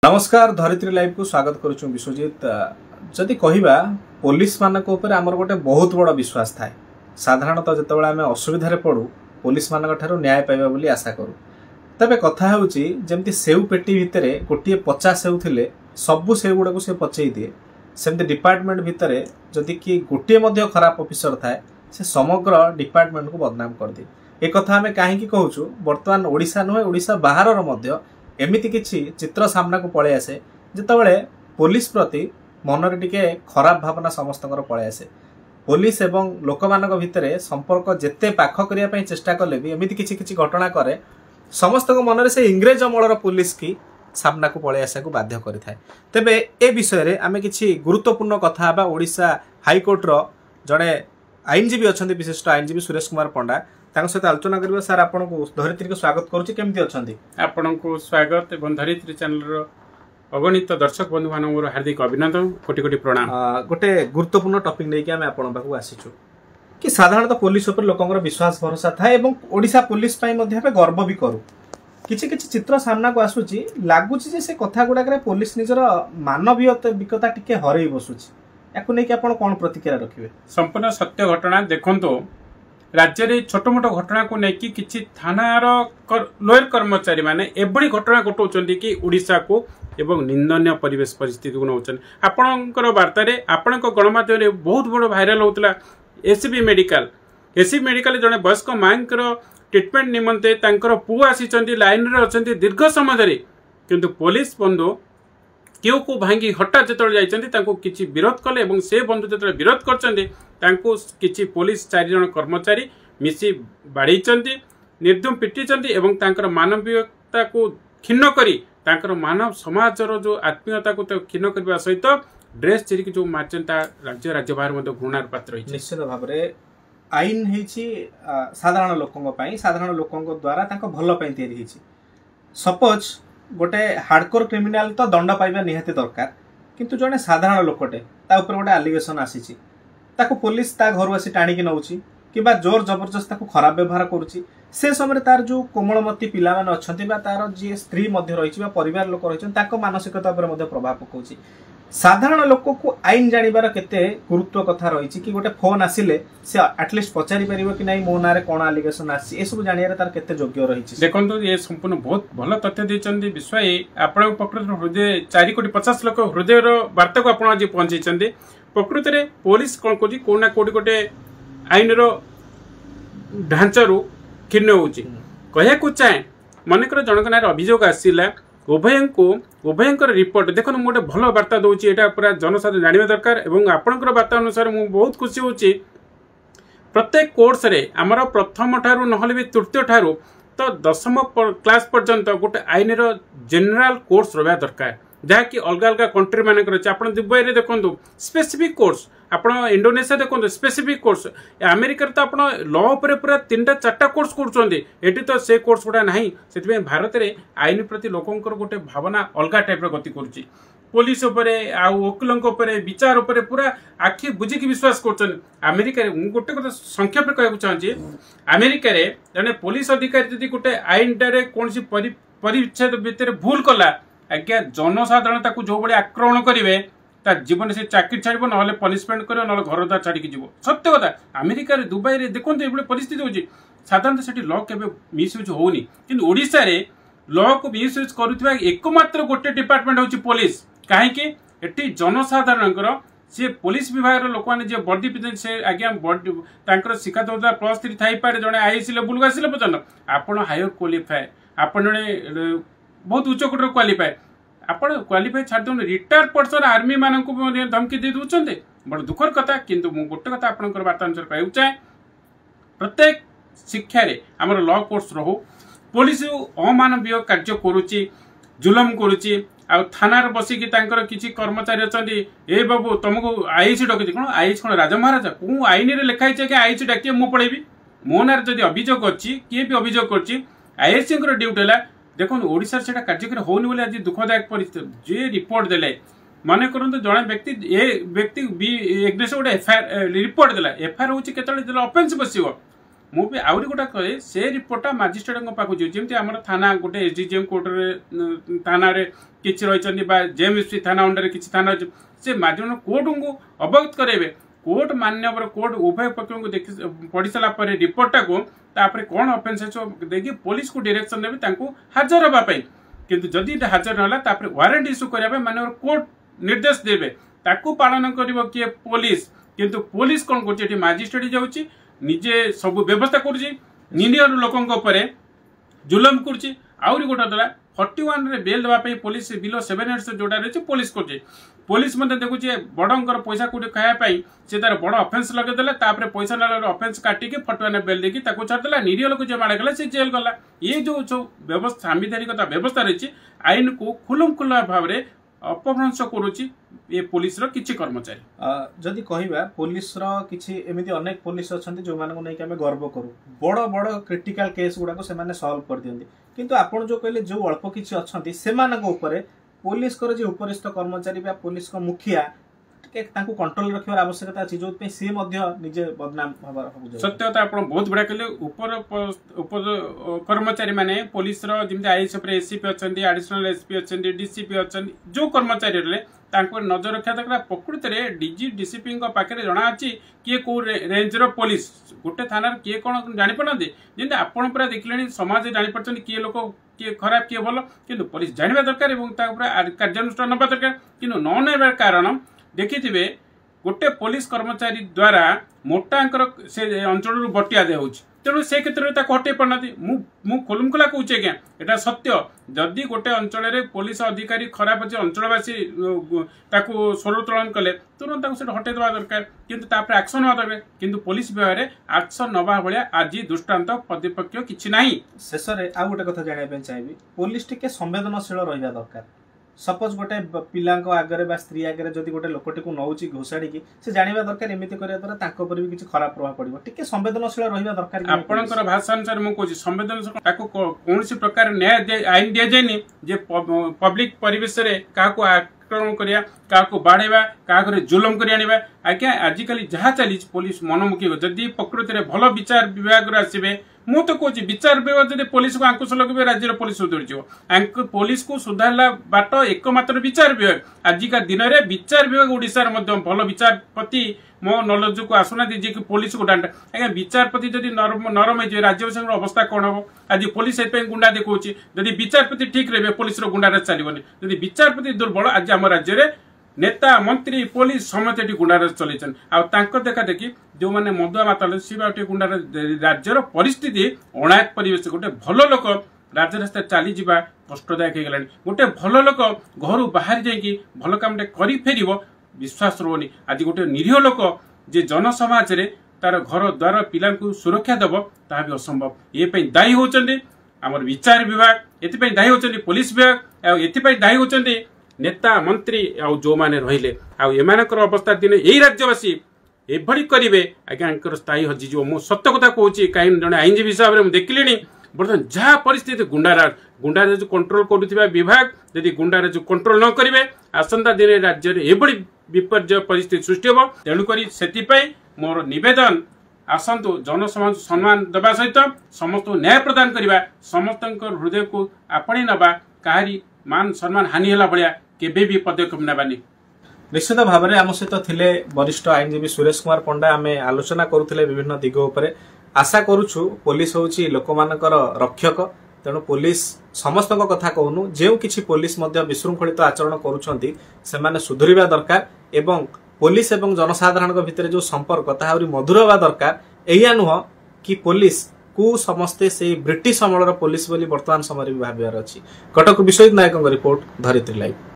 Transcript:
नमस्कार धरित्री लाइव को स्वागत करुछु विश्वजीत। जदि कहबा पुलिस मानक ऊपर हमर गोटे बहुत बड़ विश्वास थाए। साधारणतः जेतेबेले आमे असुविधा पड़ू पुलिस मानक ठारो न्याय पाइबा बोली आशा करू। तबे कथा होउची जेमति सेउ पेटी भितरे गोटिए 50 सेउ थिले सबु सेउ गुडा को से पचेई दिए, सेमति डिपार्टमेंट भितरे जदि कि गोटिए मध्य खराब ऑफिसर थाए से समग्र डिपार्टमेंट को बदनाम कर दिए। ए कथा आमे काहे की कहूछु, वर्तमान ओडिसा नुहे ओडिसा बाहरर मध्य एमिति किछि चित्र सामना को पळे आसे जेतेबेले पुलिस प्रति मनरे टिके खराब भावना समस्तकर पळे आसे। पुलिस एवं लोकमानक भितरे संपर्क जेते पाख करिया पई चेष्टा कले भी एमिति किछि किछि घटना करे समस्त को मनरे से इंग्रेज अमलर पुलिस की सामना को पळे आसे को बाध्य करिथाय। तबे ए विषय रे आमे किछि गुरुत्वपूर्ण कथा बा ओडिसा हाई कोर्ट रो जणे आईनजीबी अछंती विशिष्ट आईनजीबी सुरेश कुमार पंडा सहित आलोचना करिबा। सर आपन को धरित्री को स्वागत करूची, केमती अछंती? आपन को स्वागत एवं धरित्री चैनल रो अगणित दर्शक बंधु मान मोर हार्दिक अभिनंदन, कोटि कोटि प्रणाम। गोटे गुरुत्वपूर्ण टॉपिक नै कि हम आपन पाखु आसीछु कि साधारणतः पुलिस ऊपर लोकंकर विश्वास भरोसा थाए एवं ओडिसा पुलिस पई मध्ये हम गर्व भी करू। किछि किछि चित्र सामना को आसुची लागुची जे से कथा गुडा करे पुलिस निजर मानवीयता टिके हरई बसुची। याकु नै कि आपन कोन प्रतिक्रिया रखिबे? संपूर्ण सत्य घटना देखंतो राज्य रे छोट मोट घटना को नेकी किछि थानार लोयर कर्मचारी माने एबडी घटना घटौचंदी कि ओडिसा को एवं निंदनीय परिवेश परिस्थिति को नौचन। आपणकर वार्ता रे आपणक गणमाध्यम रे बहुत बड़ भाइराल होतला एसीबी मेडिकल जने वयस्क मांकर ट्रीटमेंट निमंते तांकर पुआ आसीचंदी लाइन रे अछंती दीर्घ समय धरि, किंतु पुलिस बंधु केउ को भांगी हटात जेतल जाइचंदी तांको किछि विरोध कले एवं से बंधु जेतल विरोध करचंदी तांको किछि पुलिस 4 जन कर्मचारी मिसी बाड़ीचंदी, निर्दम पिटिचंदी एवं तांकर मानवीयता को खिन्न करी तांकर मानव समाजर जो आत्मीयता को खिन्न करबा सहित ड्रेस चिरी जो मार्चंता राज्य बाहर मध्ये घृणार पात्र होइछि। निश्चित भाव रे आईन हेछि साधारण लोकंग पई, साधारण लोकंग द्वारा तांको भलो पई तयारी हेछि। सपोज गोटे हार्डकोर क्रिमिनाल तो दंड पाइबा निहाती दरकार, किंतु जने साधारण लोकटे ता ऊपर गोटे एलिगेशन आसीछि ताको पुलिस ता घर आसी टाणी नौची किबा जोर जबरदस्त ताको खराब व्यवहार करुछि, से समय तार जो कोमलमती पिला माने अछंती बा तार जे स्त्री मध्य रहिछि बा परिवार लोक रहिछन ताको मानसिकता पर मध्य प्रभाव पकाउछि। साधारण लोक को आईन जानिबार केते गुरुत्व कथा रहिछि कि गोटे फोन आसिले से एटलिस्ट पचारि परिबो कि नाही मो नारे कोन एलिगेशन आछि, ए सब जानियारे तार केते योग्य रहिछि। देखंतु ये संपूर्ण बहुत भलो तथ्य दैचंदी विश्वाई आपण प्रकृत हृदय 4 कोटी 50 लाख हृदय रो वार्ता को आपण आज पहुंचैचंदी। प्रकृत रे पुलिस कोन कोजी कोना कोडी गोटे आईन रो ढांचा रो खिन्न होउची कहया को चाहे मनकर जनक नारे अभियोग आसीला उभयंकर रिपोर्ट देखो गोटे भल वार्ता दौची, एटा पूरा जनसाधारण जानिबा दरकार एवं आपणकर वार्ता अनुसार मु बहुत खुशी होची। प्रत्येक कोर्स रे हमर प्रथम ठारू नहले भी तृतीय ठारू तो 10म क्लास पर्यंत गोटे आईन रो जनरल कोर्स रहबा दरकार, जहा कि अलग अलग कंट्री मानकर अछि। आपण दुबई रे देखंतु स्पेसिफिक कोर्स, आपण इंडोनेशिया देखंतु स्पेसिफिक कोर्स, अमेरिका तो आपण लॉ ऊपर पूरा 3टा 4टा कोर्स करछोंदी, एठी तो से कोर्स गुडा नाही। सेति भारत रे आईन प्रति लोकंकर गोटे भावना अलग टाइप रो गति करूची। पुलिस ऊपर आ वकीलंक ऊपर विचार ऊपर पूरा आखि बुझी की विश्वास करछन। अमेरिका रे गोटे कथा संक्षेप रे कहू चाहूची, अमेरिका रे जने पुलिस अधिकारी जदी गोटे आईन टारे कोनसी परिच्छेद भितर भूल कला आज्ञा जनसाधारण ताकू जो बड़े आक्रमण करेंगे ता जीवन से चाकरी छाड़ ना पनिशमेंट कर ना घर द्वार छाड़ी जीव। सत्य कथा अमेरिका रे दुबई रे देखो ये परिस्थिति होची। साधारणतः से लॉ के मिसयूज होनी, किंतु ओडिशा रे लॉ को मिसयूज करुवा एकमात्र गोटे डिपार्टमेंट होची पुलिस। कहीं एटी जनसाधारण सी पुलिस विभाग लोक मैंने वर्दी पिंधे से आज्ञा बर्दी शिक्षा दौरा +3 थी पारे जड़े आईएसी लेवल आसिले पर्यटन आपड़ हायर क्वालिफाए आपड़ जड़े बहुत उच्च कोटर क्वालिफाए आपण क्वालिफाई छाड़ दौन रिटायर पर्सन आर्मी मान धमकी दे दूसरे बड़ दुखर कथा। किंतु मु गोटे कथा आपंकर वार्ता अनुसार कहू चाहे प्रत्येक शिक्षा रे आमर लॉ कोर्स रहू। पुलिस अमानवीय कार्य करुच्ची, जुलम करुच्ची, आ थाना बसिकी किसी कर्मचारी अच्छा ए बाबू तुमको आईसी डकती कौन आईसी कौन राजा महाराजा कौन आईन में लिखाई कि आईसी डाकिए मु पढ़ेबी मो ना जब अभियोग अच्छी किए भी अभियोग कर आईसी ड्यूटी है। देखो ओडिशा से कार्यक्रम होनी बोले आज दुखदायक परिस्थिति जे रिपोर्ट देले मन करते जड़े व्यक्ति ए व्यक्ति एग्नेस गोटे एफआईआर रिपोर्ट देला एफआईआर हूँ केतले ऑफेंस बस ମୁଁ ବି ଆହୁରି ଗୋଟେ କରେ ସେ ରିପୋର୍ଟଟା ମାଜିଷ୍ଟ୍ରେଟଙ୍କ ପାଖକୁ ଯିବ ଯେମିତି ଆମର ଥାନା ଗୋଟେ ଏସଡିଜିଏମ୍ କୋର୍ଟରେ ଥାନାରେ କିଛି ରହିଛନ୍ତି ବା ଜେଏମଏସପି ଥାନା ଅଣ୍ଡରରେ କିଛି ଥାନା ଅଛି ସେ ମାଧ୍ୟମ କୋର୍ଟଙ୍କୁ ଅବଗତ କରାଇବେ କୋର୍ଟ ମାନ୍ୟବର କୋର୍ଟ ଉଭୟ ପକ୍ଷଙ୍କୁ ଦେଖି ପଢି ସାରିଲା ପରେ ରିପୋର୍ଟଟାକୁ ତାପରେ କ'ଣ ଅଫେନ୍ସ ଅଛି ଦେଇକି ପୋଲିସକୁ ଡିରେକ୍ସନ ଦେବେ ତାଙ୍କୁ ହାଜର ହେବା ପାଇଁ କିନ୍ତୁ ଯଦି ହାଜର ନହେଲା ତାପରେ ୱାରେଣ୍ଟ ଇସ୍ୟୁ କରିବା ପାଇଁ ମାନ୍ୟବର କୋର୍ଟ ନିର୍ଦ୍ଦେଶ ଦେବେ ତାକୁ ପାଳନ କରିବ କିଏ ପୋଲିସ କିନ୍ତୁ ପୋଲିସ କ'ଣ କରୁଛି ଏଠି ମାଜିଷ୍ଟ୍ରେଟ ଯାଉଛି ନିଜେ ସବୁ ବ୍ୟବସ୍ଥା କରୁଛି ନିରୀହ ଲୋକଙ୍କ ଉପରେ ଜୁଲମ କରୁଛି ଆହୁରି ଗୋଟେ ଦେଲା 41 ରେ ବେଲ୍ ଦେବା ପାଇଁ ପୋଲିସ ବିଲୋ 7 years ଯୋଉଟା ରହିଛି ପୋଲିସ କରୁଛି ପୋଲିସ ମଧ୍ୟ ଦେଖୁଛି ବଡଙ୍କର ପଇସା କୋଉଠି ଖାଇବା ପାଇଁ ସେ ତାର ବଡ ଅଫେନ୍ସ ଲଗେଇଦେଲା ତାପରେ ପଇସା ନେଲା ଅଫେନ୍ସ କାଟିକି 41 ବେଲ୍ ଦେଇକି ତାକୁ ଛାଡ଼ିଦେଲା ନିରୀହ ଲୋକ ଯେ ମାଡ଼ ଗଲା ସେ ଜେଲ ଗଲା ଏ ଯୋଉ ବ୍ୟବସ୍ଥା ସାମ୍ବିଧାନିକତା ବ୍ୟବସ୍ଥା ରହିଛି ଆଇନକୁ ଖୁଲମଖୁଲା ଭାବରେ अपभ्रंश करुच्ची ये पुलिस रो किछि कर्मचारी जदि कहबा पुलिस रो किछि एमिति अनेक पुलिस अछंती जो मानको नै कि हमें गर्व करू बड़ बड़ क्रिटिकल केस गुडा को से माने सॉल्व कर दियंती किंतु आपण जो कहले जो अल्प किछि अछंती से मानको ऊपर पुलिस कर जे उपरिस्थ कर्मचारी बा पुलिस को मुखिया के तांको कंट्रोल रखिबार आवश्यकता अछि जो पे से मध्य निजे बदनाम हबार हो सत्यता आपण बहुत बडा कहले ऊपर ऊपर कर्मचारी माने पुलिस रो जिमते आईएसएफ रे एसपी अछंती एडिशनल एसपी अछंती डीसीपी अछंती जो कर्मचारी रे तांको नजर रखा दरकार प्रकृति रे डीजी डीसीपी को पाखे जणा अछि किए को रेंज रो पुलिस गोटे थाना किए कोन जानि पड़नदे जेंते आपण पूरा देखलेनी समाज जानि पड़छन किए लोक किए खराब किए भलो किंतु पुलिस जानिबा दरकार एवं ता ऊपर कार्यानुष्ठान नबा दरकार किंतु न नेबार कारण देखिथिबे गोटे पुलिस कर्मचारी द्वारा मोटांकर से अंचल बटिया दे होछि तेणु से क्षेत्र में हटे पड़ना मु खोलमखोला कहूँ आज्ञा एटा सत्य जदि गोटे अंचल पुलिस अधिकारी खराब अच्छे अंचलवासी स्वरोत्तोलन कले तुरंत हटे देवा दरकार किंतु तापर एक्शन हवा दरकार किंतु पुलिस विभाग में एक्शन नवा भाया आज दृष्टांत प्रतिपक्ष किछि नाही शेष में आ गोटे कथा जाना चाहिए पुलिस टिके संवेदनशील रहा दरकार सपोज गोटे पिला आगे बा स्त्री आगे जदि गोटे लोकटी को नौची घोषाड़ी से जानवा दरकार एमती करने द्वारा ताको पर भी किसी खराब प्रभाव पड़ो टिके संवेदनशील रहा दरकार आपणकर भाषा अनुसार मुझे संवेदनशील ताको कौन प्रकार न्याय आईन दि जाए जे पब्लिक परिवेश रे काको आक्रमण करिया काको बाड़ेबा काको जुलम करि आनिबा आज्ञा आजिकल जहाँ चली पुलिस मनमुखी जदि प्रकृति में भल विचार विभाग आसबे मु तो कहूँ विचार विभाग जब पुलिस को आंकुश लगे राज्य पुलिस सुधरी पुलिस को सुधारला बाट एकमात्र विचार विभाग आजिका दिन में विचार विभाग ओडिशा भल विचारपति मो नॉलेज को आसुना जी पुलिस को डांटा आज्ञा विचारपति जदि नरम हो राज्य अवस्था कौन हम आज पुलिस गुंडा देखा जदि विचारपति ठीक रहे पुलिस गुंडाराज चलनी जदि विचारपति दुर्बल आज आम राज्य में नेता मंत्री पुलिस समस्त गुंडाराज चलैछन आ देखा देखी जो मैंने मदुआ माता सी गुंडाराज राज्यर परिस्थिति अणायत परिवेश गोटे भल लोक राजरास्ता चली जावा कष्टदायक हो गलानी गोटे भल लोक घर बाहर जाइए भल काम कर फेर विश्वास रोनी आज गोटे निरीह लोक जे जनसमाज रे तार घर द्वार पिला सुरक्षा दब ता भी असंभव ये दायी होचंदी आमर विचार विभाग एथि दायी होचंदी पुलिस विभाग एथि दायी होचंदी नेता मंत्री आ जो माने रहिले आ एमानकर अवस्था दिन यही राज्यवासी एभली करिवे आज्ञा स्थायी हजिज मु सत्य कथा कहूँ कहीं जड़े आईनजीवी हिसाब से देखिले बर्तमान जहाँ परिस्थिति गुंडाराज कंट्रोल करुवा विभाग यदि गुंडाराज कंट्रोल न करेंगे आसंता दिन राज्य में एभली विपर्य परिस्थिति सृष्टि हम तेणुक से मोर नवेदन आसतु जनसमाज सम्मान देवा सहित समस्त न्याय प्रदान करवा समस्त हृदय को आपणी नवा कहारी मान सम्मान हानि होला भलिया केबे भी पदक्षेप नेबानी निश्चित भाव में आम सहित थिले वरिष्ठ आईनजीवी सुरेश कुमार पंडा आम आलोचना करुले विभिन्न दिग उपरे आशा करुछु पुलिस होची लोक मानकर रक्षक तेणु पुलिस समस्त कथा कहूनु जो किछि पुलिस मध्य विशृंखलित आचरण करुछंती सेमाने सुधरिबा दरकार एवं पुलिस एवं जनसाधारण भितर जो संपर्क ताहारी मधुर हवा दरकार एया नुह कि पुलिस को समस्ते से ब्रिटिश अमलर पुलिस बोली वर्तमान समय भाविबार अछि। कटक विश्वजित नायक रिपोर्ट धरित्री लाइव।